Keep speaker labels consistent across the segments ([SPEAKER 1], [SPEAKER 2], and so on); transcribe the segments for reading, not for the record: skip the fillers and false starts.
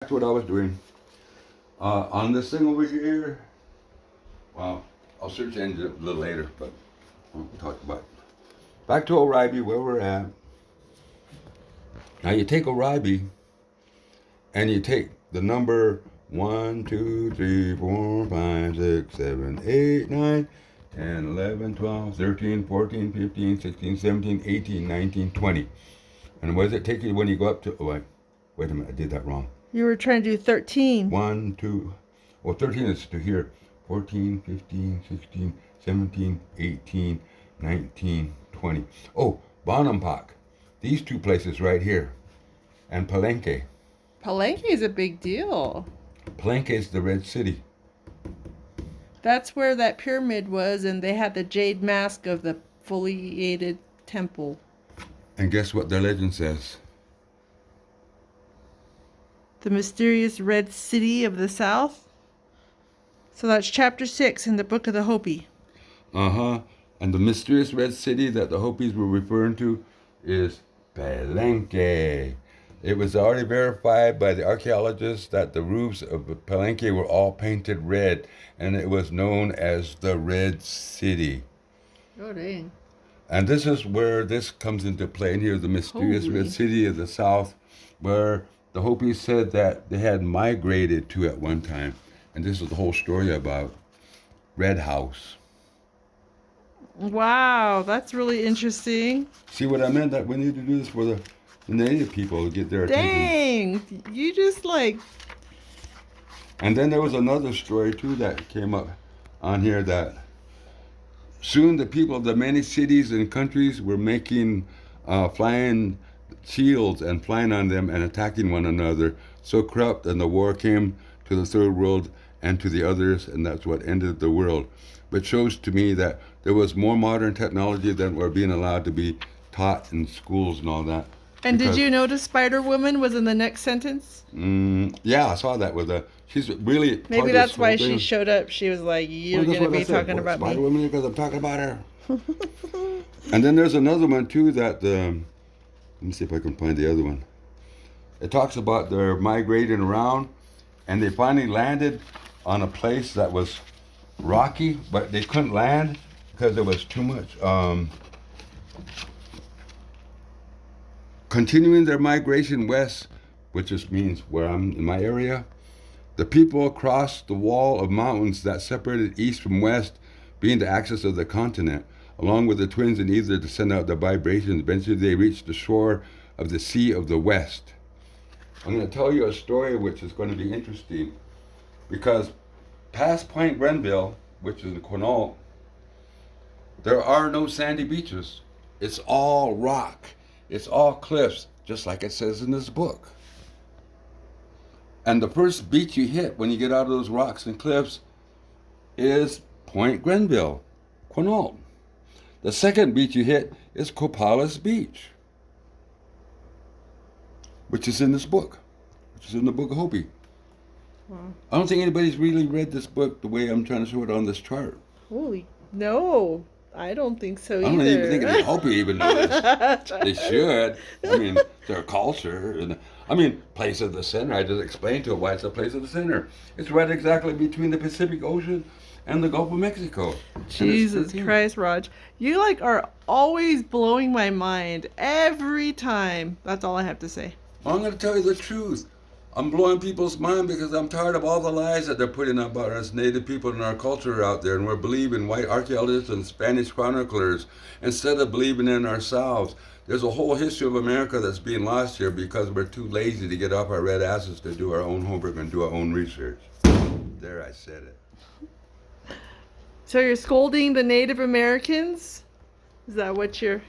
[SPEAKER 1] That's what I was doing. On this thing over here, well, I'll search the engine a little later, but we'll talk about it. Back to Oribe, where we're at. Now you take Oribe and you take the number 1, 2, 3, 4, 5, 6, 7, 8, 9, 10, 11, 12, 13, 14, 15, 16, 17, 18, 19, 20. And what does it take you when you go up to, oh, wait a minute, I did that wrong.
[SPEAKER 2] You were trying to do 13.
[SPEAKER 1] 1, 2, well, 13 is to here. 14, 15, 16, 17, 18, 19, 20. Oh, Bonopak. These two places right here. And Palenque.
[SPEAKER 2] Palenque is a big deal.
[SPEAKER 1] Palenque is the Red City.
[SPEAKER 2] That's where that pyramid was, and they had the jade mask of the foliated temple.
[SPEAKER 1] And guess what their legend says?
[SPEAKER 2] The mysterious red city of the south. So that's chapter 6 in the Book of the Hopi.
[SPEAKER 1] Uh-huh. And the mysterious red city that the Hopis were referring to is Palenque. It was already verified by the archaeologists that the roofs of Palenque were all painted red, and it was known as the Red City.
[SPEAKER 2] Oh, dang.
[SPEAKER 1] And this is where this comes into play. And here, the mysterious
[SPEAKER 2] Holy.
[SPEAKER 1] Red City of the South, where the Hopis said that they had migrated to at one time. And this is the whole story about Red House.
[SPEAKER 2] Wow, that's really interesting.
[SPEAKER 1] See what I meant? That we need to do this for the native people to get their attention.
[SPEAKER 2] Dang, you just like...
[SPEAKER 1] And then there was another story too that came up on here that soon the people of the many cities and countries were making flying shields and flying on them and attacking one another. So corrupt, and the war came to the third world and to the others, and that's what ended the world. But shows to me that there was more modern technology than were being allowed to be taught in schools and all that.
[SPEAKER 2] And did you notice Spider Woman was in the next sentence?
[SPEAKER 1] Yeah, I saw that with she's really.
[SPEAKER 2] Maybe that's why she showed up. She was like, "You're gonna be talking about me."
[SPEAKER 1] Spider Woman, because I'm talking about her. And then there's another one too that let me see if I can find the other one. It talks about they're migrating around, and they finally landed on a place that was rocky, but they couldn't land because there was too much. Continuing their migration west, which just means where I'm in my area, the people crossed the wall of mountains that separated east from west, being the axis of the continent, along with the twins in either to send out the vibrations. Eventually they reached the shore of the Sea of the West. I'm going to tell you a story which is going to be interesting, because past Point Grenville, which is in Quinault, there are no sandy beaches. It's all rock. It's all cliffs, just like it says in this book. And the first beach you hit when you get out of those rocks and cliffs is Point Grenville, Quinault. The second beach you hit is Copalis Beach, which is in this book, which is in the Book of Hopi.
[SPEAKER 2] Wow.
[SPEAKER 1] I don't think anybody's really read this book the way I'm trying to show it on this chart.
[SPEAKER 2] Holy, no, I don't think so either.
[SPEAKER 1] I don't even think the Hopi even know this. They should. I mean, their culture. And I mean, place of the center. I just explained to it why it's a place of the center. It's right exactly between the Pacific Ocean and the Gulf of Mexico.
[SPEAKER 2] Jesus Christ, Raj. You like are always blowing my mind every time. That's all I have to say.
[SPEAKER 1] Well, I'm going to tell you the truth. I'm blowing people's mind because I'm tired of all the lies that they're putting up about us native people and our culture out there, and we're believing white archaeologists and Spanish chroniclers instead of believing in ourselves. There's a whole history of America that's being lost here because we're too lazy to get off our red asses to do our own homework and do our own research. There, I said it.
[SPEAKER 2] So you're scolding the Native Americans? Is that what you're...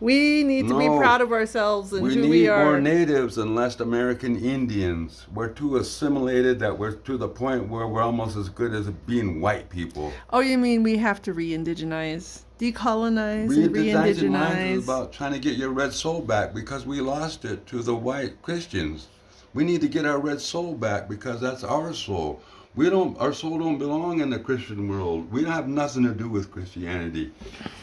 [SPEAKER 2] We need to be proud of ourselves and who we are.
[SPEAKER 1] We need more natives and less American Indians. We're too assimilated that we're to the point where we're almost as good as being white people.
[SPEAKER 2] Oh, you mean we have to re-indigenize, decolonize, and re-indigenize?
[SPEAKER 1] Is about trying to get your red soul back because we lost it to the white Christians. We need to get our red soul back because that's our soul. Our soul don't belong in the Christian world. We don't have nothing to do with Christianity.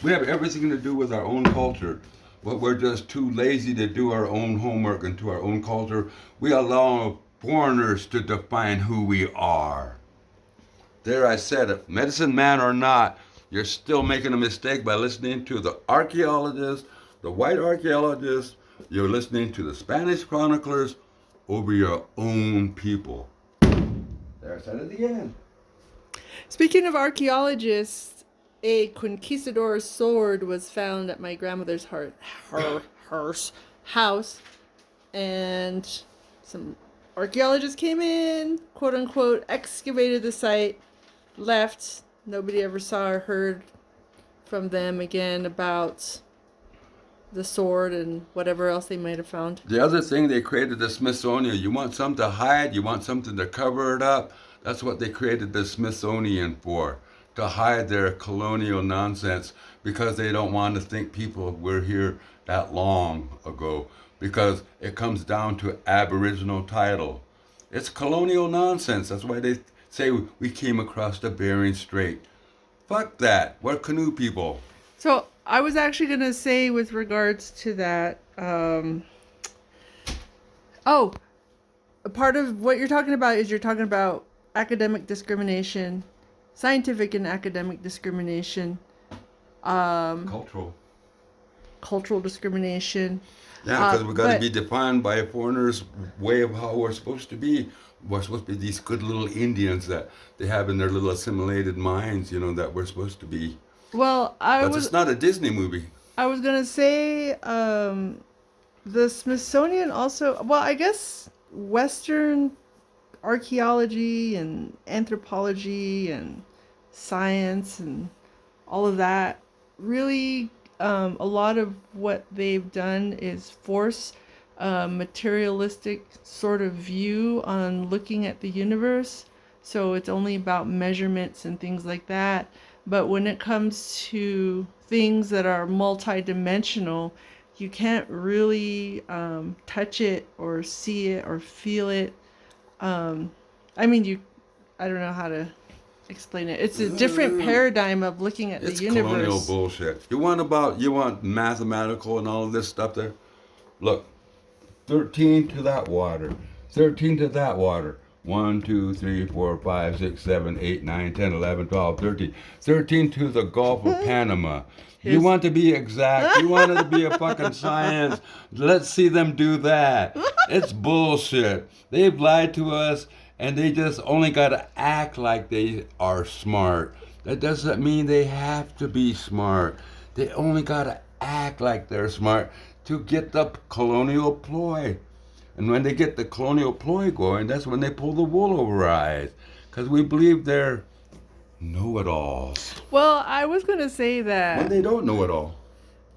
[SPEAKER 1] We have everything to do with our own culture. but we're just too lazy to do our own homework and to our own culture. We allow foreigners to define who we are. There I said it, medicine man or not, you're still making a mistake by listening to the archaeologists, the white archaeologists. You're listening to the Spanish chroniclers over your own people. There I said it again.
[SPEAKER 2] Speaking of archaeologists, a conquistador sword was found at my grandmother's house, and some archaeologists came in, quote unquote, excavated the site, left. Nobody ever saw or heard from them again about the sword and whatever else they might have found.
[SPEAKER 1] The other thing, they created the Smithsonian. You want something to hide, you want something to cover it up. That's what they created the Smithsonian for, to hide their colonial nonsense, because they don't want to think people were here that long ago, because it comes down to Aboriginal title. It's colonial nonsense. That's why they say we came across the Bering Strait. Fuck that. We're canoe people.
[SPEAKER 2] So I was actually going to say with regards to that, a part of what you're talking about is you're talking about academic discrimination, scientific and academic discrimination,
[SPEAKER 1] Cultural
[SPEAKER 2] discrimination.
[SPEAKER 1] Yeah, because we got to be defined by a foreigner's way of how we're supposed to be. We're supposed to be these good little Indians that they have in their little assimilated minds, that we're supposed to be.
[SPEAKER 2] Well,
[SPEAKER 1] But it's not a Disney movie.
[SPEAKER 2] I was gonna say, the Smithsonian also. Well, I guess Western archaeology and anthropology and science and all of that really, a lot of what they've done is force a materialistic sort of view on looking at the universe. So it's only about measurements and things like that. But when it comes to things that are multidimensional, you can't really touch it or see it or feel it. I don't know how to explain it. It's a different paradigm of looking at the universe.
[SPEAKER 1] It's colonial bullshit. You want mathematical and all of this stuff there? Look, 13 to that water, 13 to that water. 1, 2, 3, 4, 5, 6, 7, 8, 9, 10, 11, 12, 13. 13 to the Gulf of Panama. You want to be exact. You want it to be a fucking science. Let's see them do that. It's bullshit. They've lied to us, and they just only got to act like they are smart. That doesn't mean they have to be smart. They only got to act like they're smart to get the colonial ploy. And when they get the colonial ploy going, that's when they pull the wool over our eyes. Because we believe they're know-it-alls.
[SPEAKER 2] Well, I was going to say that.
[SPEAKER 1] When they don't know it all.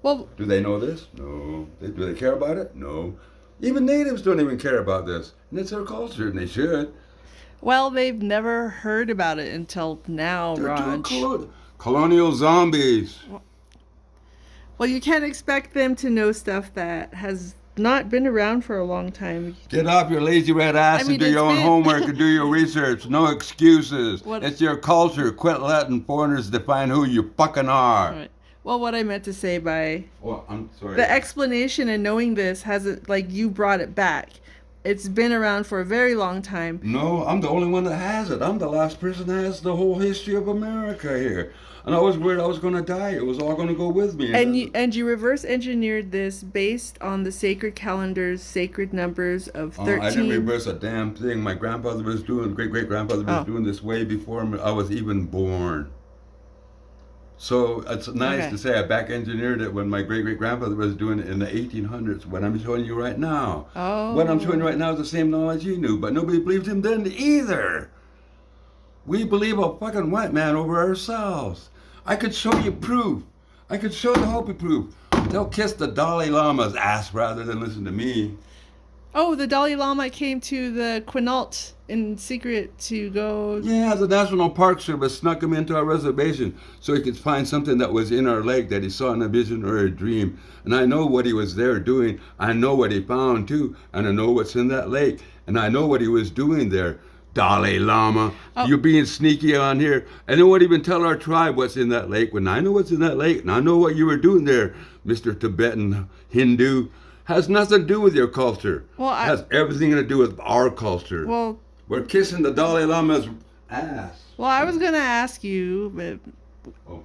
[SPEAKER 2] Well,
[SPEAKER 1] do they know this? No. Do they care about it? No. Even natives don't even care about this. And it's their culture, and they should.
[SPEAKER 2] Well, they've never heard about it until now, Raj.
[SPEAKER 1] Colonial zombies.
[SPEAKER 2] Well, you can't expect them to know stuff that has not been around for a long time.
[SPEAKER 1] Get off your lazy red ass and do your own homework and do your research. No excuses. It's your culture. Quit letting foreigners define who you fucking are.
[SPEAKER 2] Right. Well, what I meant to say by
[SPEAKER 1] I'm sorry.
[SPEAKER 2] The explanation and knowing this hasn't, like, you brought it back. It's been around for a very long time.
[SPEAKER 1] No, I'm the only one that has it. I'm the last person that has the whole history of America here. And I was worried I was going to die. It was all going to go with me.
[SPEAKER 2] And you reverse engineered this based on the sacred calendar's sacred numbers of 13.
[SPEAKER 1] I didn't reverse a damn thing. My grandfather was doing, great-great-grandfather was doing this way before I was even born. So it's nice to say I back engineered it when my great-great-grandfather was doing it in the 1800s. What I'm showing you right now.
[SPEAKER 2] Oh.
[SPEAKER 1] What I'm showing you right now is the same knowledge he knew, but nobody believed him then either. We believe a fucking white man over ourselves. I could show you proof. I could show the Hopi proof. They'll kiss the Dalai Lama's ass rather than listen to me.
[SPEAKER 2] Oh, the Dalai Lama came to the Quinault in secret to go...
[SPEAKER 1] Yeah, the National Park Service snuck him into our reservation so he could find something that was in our lake that he saw in a vision or a dream. And I know what he was there doing. I know what he found too. And I know what's in that lake. And I know what he was doing there. Dalai Lama.
[SPEAKER 2] Oh.
[SPEAKER 1] You're being sneaky on here. And they won't even tell our tribe what's in that lake. When I know what's in that lake, and I know what you were doing there, Mr. Tibetan Hindu, has nothing to do with your culture.
[SPEAKER 2] Well,
[SPEAKER 1] It has everything to do with our culture.
[SPEAKER 2] Well,
[SPEAKER 1] we're kissing the Dalai Lama's ass.
[SPEAKER 2] Well, I was gonna ask you, but
[SPEAKER 1] Oh,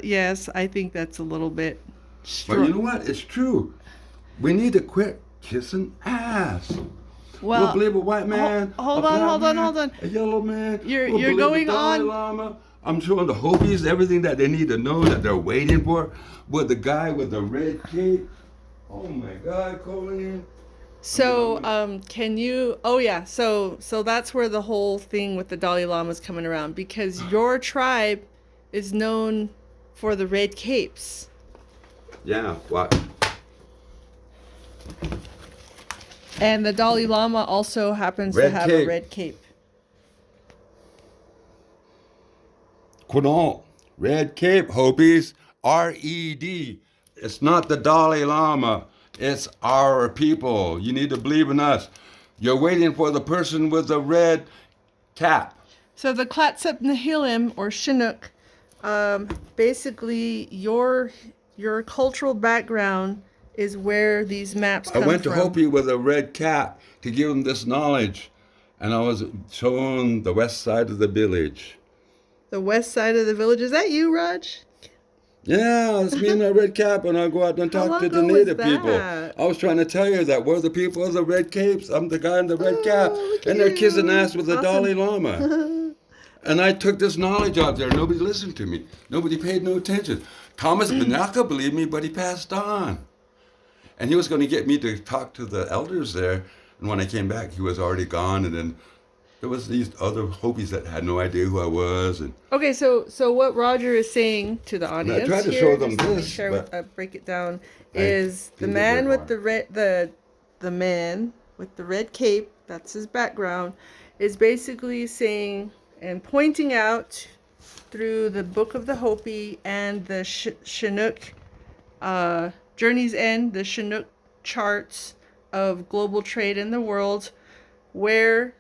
[SPEAKER 2] yes, I think that's a little bit.
[SPEAKER 1] But you know what? It's true. We need to quit kissing ass.
[SPEAKER 2] Well,
[SPEAKER 1] we'll believe a white man,
[SPEAKER 2] hold
[SPEAKER 1] a
[SPEAKER 2] on,
[SPEAKER 1] black
[SPEAKER 2] hold on,
[SPEAKER 1] man,
[SPEAKER 2] hold on.
[SPEAKER 1] a yellow man.
[SPEAKER 2] You're
[SPEAKER 1] believe
[SPEAKER 2] going
[SPEAKER 1] the Dalai
[SPEAKER 2] on.
[SPEAKER 1] Lama. I'm showing the Hopis everything that they need to know that they're waiting for. With the guy with the red cape. Oh my God, Colleen.
[SPEAKER 2] So, can you? Oh yeah. So that's where the whole thing with the Dalai Lama is coming around, because your tribe is known for the red capes.
[SPEAKER 1] Yeah. What?
[SPEAKER 2] And the Dalai Lama also happens to
[SPEAKER 1] Red
[SPEAKER 2] have
[SPEAKER 1] cape.
[SPEAKER 2] a red cape.
[SPEAKER 1] Quinol. Red cape, Hopis. R-E-D. It's not the Dalai Lama. It's our people. You need to believe in us. You're waiting for the person with the red cap.
[SPEAKER 2] So the Clatsep Nehilim, or Chinook, basically your cultural background is where these maps come
[SPEAKER 1] I went to
[SPEAKER 2] from.
[SPEAKER 1] Hopi with a red cap to give them this knowledge. And I was showing the west side of the village.
[SPEAKER 2] The west side of the village. Is that you, Raj?
[SPEAKER 1] Yeah, it's me in a red cap, and I go out and talk to the
[SPEAKER 2] ago was
[SPEAKER 1] native people.
[SPEAKER 2] that?
[SPEAKER 1] I was trying to tell you that we're the people of the red capes. I'm the guy in the red cap,
[SPEAKER 2] look
[SPEAKER 1] and
[SPEAKER 2] at
[SPEAKER 1] they're kissing
[SPEAKER 2] you.
[SPEAKER 1] ass with the
[SPEAKER 2] Awesome.
[SPEAKER 1] Dalai Lama. And I took this knowledge out there. Nobody listened to me. Nobody paid no attention. Thomas Benaka believed me, but he passed on. And he was going to get me to talk to the elders there. And when I came back, he was already gone. And then there was these other Hopis that had no idea who I was. And
[SPEAKER 2] Okay, so what Roger is saying to the audience,
[SPEAKER 1] I tried to
[SPEAKER 2] here,
[SPEAKER 1] show them
[SPEAKER 2] just to
[SPEAKER 1] this,
[SPEAKER 2] share,
[SPEAKER 1] but
[SPEAKER 2] break it down,
[SPEAKER 1] I
[SPEAKER 2] is the
[SPEAKER 1] didn't get
[SPEAKER 2] man
[SPEAKER 1] very
[SPEAKER 2] with
[SPEAKER 1] far.
[SPEAKER 2] the man with the red cape. That's his background. Is basically saying and pointing out through the Book of the Hopi and the Chinook Journey's End, the Chinook charts of global trade in the world, where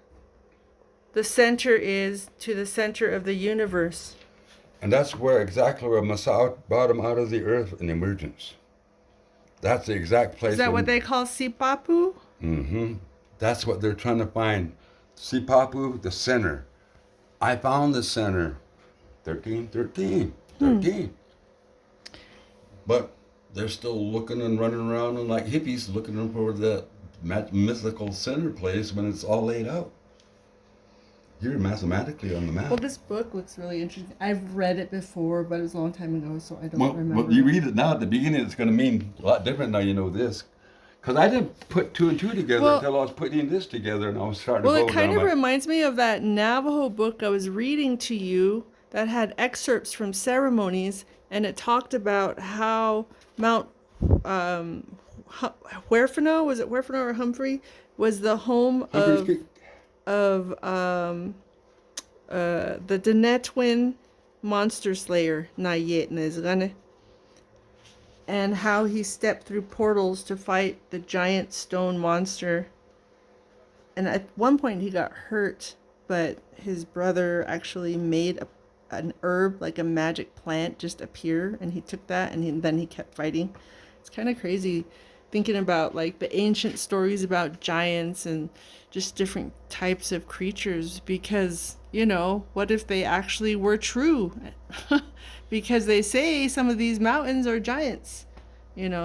[SPEAKER 2] the center is to the center of the universe.
[SPEAKER 1] And that's exactly where Messiah brought him out of the earth in emergence. That's the exact place.
[SPEAKER 2] Is that what they call Sipapu?
[SPEAKER 1] Mm-hmm. That's what they're trying to find. Sipapu, the center. I found the center. 13, 13, 13. But they're still looking and running around and like hippies looking for the mythical center place when it's all laid out. You're mathematically on the map.
[SPEAKER 2] Well, this book looks really interesting. I've read it before, but it was a long time ago, so I don't remember.
[SPEAKER 1] Well, you read it now at the beginning, it's going to mean a lot different now you know this. Because I didn't put two and two together until I was putting this together and I was starting to go
[SPEAKER 2] Well, it kind
[SPEAKER 1] down
[SPEAKER 2] of reminds me of that Navajo book I was reading to you that had excerpts from ceremonies, and it talked about how Mount Huerfano, was it Huerfano or Humphrey, was the home
[SPEAKER 1] Humphreys
[SPEAKER 2] of the Denetwin monster slayer Nayet Nezgane, and how he stepped through portals to fight the giant stone monster. And at one point he got hurt, but his brother actually made an herb, like a magic plant, just appear, and he took that, and then he kept fighting. It's kind of crazy thinking about like the ancient stories about giants and just different types of creatures, because what if they actually were true? Because they say some of these mountains are giants.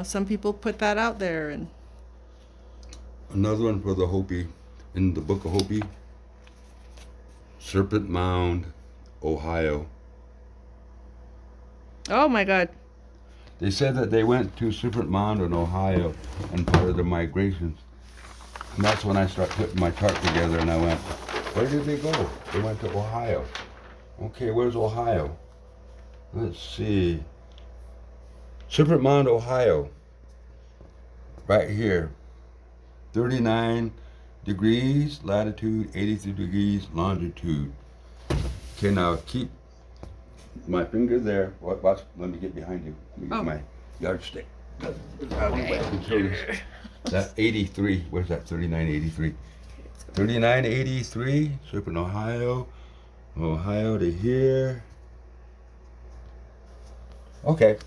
[SPEAKER 2] Some people put that out there. And
[SPEAKER 1] another one for the Hopi in the Book of Hopi. Serpent Mound, Ohio.
[SPEAKER 2] Oh my God.
[SPEAKER 1] They said that they went to Serpent Mound in Ohio and part of their migrations. And that's when I started putting my chart together and I went, where did they go? They went to Ohio. Okay, where's Ohio? Let's see. Serpent Mound, Ohio. Right here. 39 degrees latitude, 83 degrees longitude. Okay, now keep my finger there. Watch, let me get behind you. Let me get my yardstick. Okay. That's 83. Where's that? 39, 83. 3983, Serpent, Ohio. Ohio to here. Okay.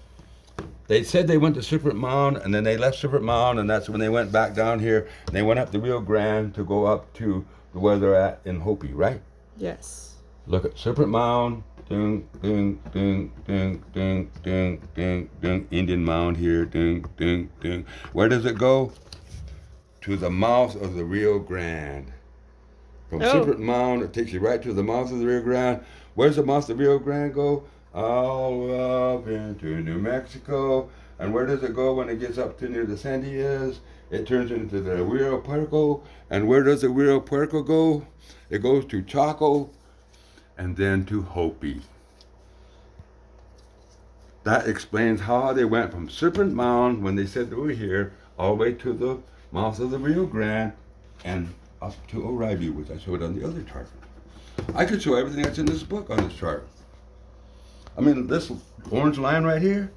[SPEAKER 1] They said they went to Serpent Mound, and then they left Serpent Mound, and that's when they went back down here. And they went up the Rio Grande to go up to where they're at in Hopi, right?
[SPEAKER 2] Yes.
[SPEAKER 1] Look at Serpent Mound, ding, ding, ding, ding, ding, ding, ding, ding. Indian Mound here, ding, ding, ding. Where does it go? To the mouth of the Rio Grande. From Serpent Mound, it takes you right to the mouth of the Rio Grande. Where's the mouth of the Rio Grande go? All up into New Mexico. And where does it go when it gets up to near the Sandias? It turns into the Rio Puerco. And where does the Rio Puerco go? It goes to Chaco and then to Hopi. That explains how they went from Serpent Mound when they said they were here all the way to the mouth of the Rio Grande and up to Oribe, which I showed on the other chart. I could show everything that's in this book on this chart. I mean, this orange line right here,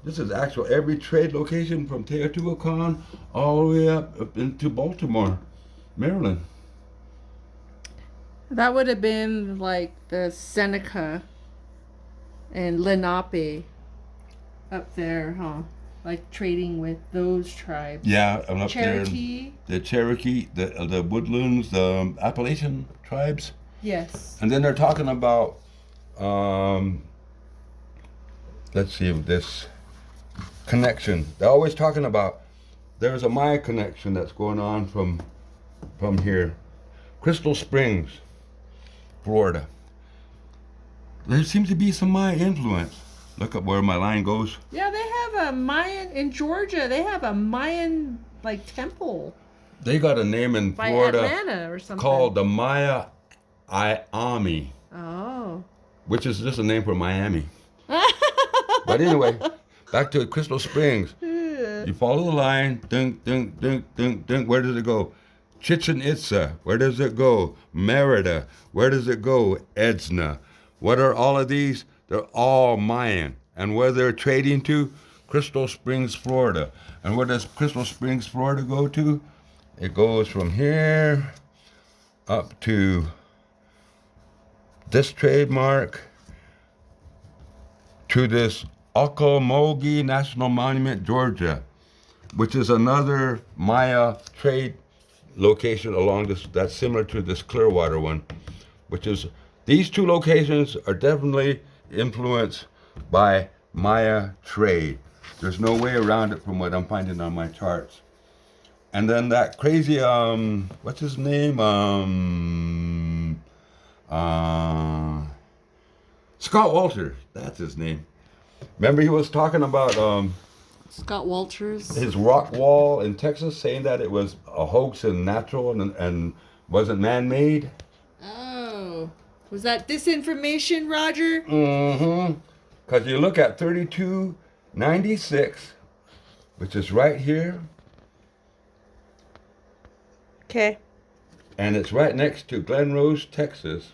[SPEAKER 1] this is actual every trade location from Teotihuacan all the way up into Baltimore, Maryland.
[SPEAKER 2] That would have been like the Seneca and Lenape up there, huh? Like trading with those tribes.
[SPEAKER 1] Yeah, I'm up
[SPEAKER 2] Cherokee.
[SPEAKER 1] there. The Cherokee, the Woodlands, the Appalachian tribes.
[SPEAKER 2] Yes.
[SPEAKER 1] And then they're talking about, let's see, this connection. They're always talking about, there's a Maya connection that's going on from here. Crystal Springs, Florida. There seems to be some Maya influence. Look up where my line goes.
[SPEAKER 2] Yeah, they have a Mayan in Georgia. They have a Mayan like temple
[SPEAKER 1] They got a name in
[SPEAKER 2] by
[SPEAKER 1] Florida
[SPEAKER 2] Atlanta or something.
[SPEAKER 1] called the Maya Iami,
[SPEAKER 2] Oh.
[SPEAKER 1] which is just a name for Miami. But anyway, back to Crystal Springs. You follow the line, ding, ding, ding, ding, ding. Where does it go? Chichen Itza. Where does it go? Merida. Where does it go? Edsna. What are all of these? They're all Mayan. And where they're trading to? Crystal Springs, Florida. And where does Crystal Springs, Florida go to? It goes from here up to this trademark to this Ocmulgee National Monument, Georgia, which is another Maya trade location along this that's similar to this Clearwater one, which is these two locations are definitely influenced by Maya trade. There's no way around it from what I'm finding on my charts. And then that crazy what's his name? Scott Walters, that's his name. Remember he was talking about
[SPEAKER 2] Scott Walters.
[SPEAKER 1] his rock wall in Texas, saying that it was a hoax and natural and wasn't man-made?
[SPEAKER 2] Oh. Was that disinformation, Roger?
[SPEAKER 1] Mm-hmm. Because you look at 3296, which is right here,
[SPEAKER 2] Okay.
[SPEAKER 1] and it's right next to Glen Rose, Texas,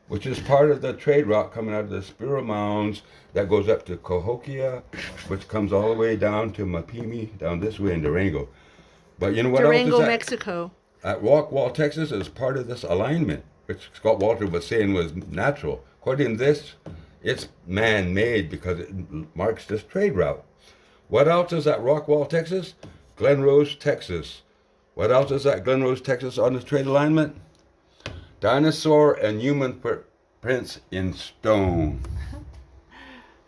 [SPEAKER 1] which is part of the trade route coming out of the Spiro Mounds that goes up to Cahokia, which comes all the way down to Mapimi, down this way in Durango. But you know what
[SPEAKER 2] Durango,
[SPEAKER 1] else is
[SPEAKER 2] Mexico.
[SPEAKER 1] at Rock Wall, Texas is part of this alignment, which Scott Walter was saying was natural. According to this, it's man-made because it marks this trade route. What else is at Rock Wall, Texas? Glen Rose, Texas. What else is at Glen Rose, Texas on this trade alignment? Dinosaur and human prints in stone.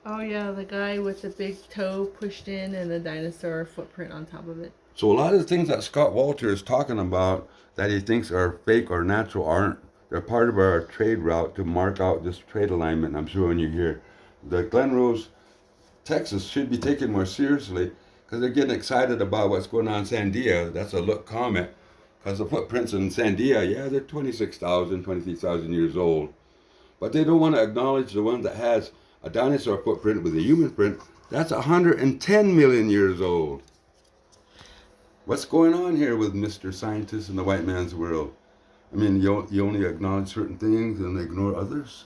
[SPEAKER 2] Oh yeah, the guy with the big toe pushed in and the dinosaur footprint on top of it.
[SPEAKER 1] So a lot of the things that Scott Walter is talking about that he thinks are fake or natural aren't. They're part of our trade route to mark out this trade alignment. I'm showing you here. The Glen Rose, Texas should be taken more seriously because they're getting excited about what's going on in Sandia. That's a look comet. Because the footprints in Sandia, yeah, they're 26,000, 23,000 years old. But they don't want to acknowledge the one that has a dinosaur footprint with a human print. That's 110 million years old. What's going on here with Mr. Scientist in the white man's world? I mean, you only acknowledge certain things and ignore others?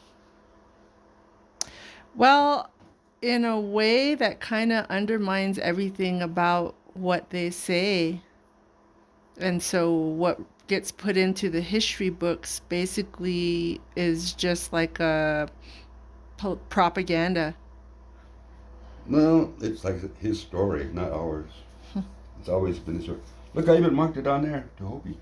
[SPEAKER 2] Well, in a way that kind of undermines everything about what they say. And so what gets put into the history books basically is just like a propaganda.
[SPEAKER 1] No, it's like his story, not ours. It's always been his story. Look, I even marked it on there, to Hopi.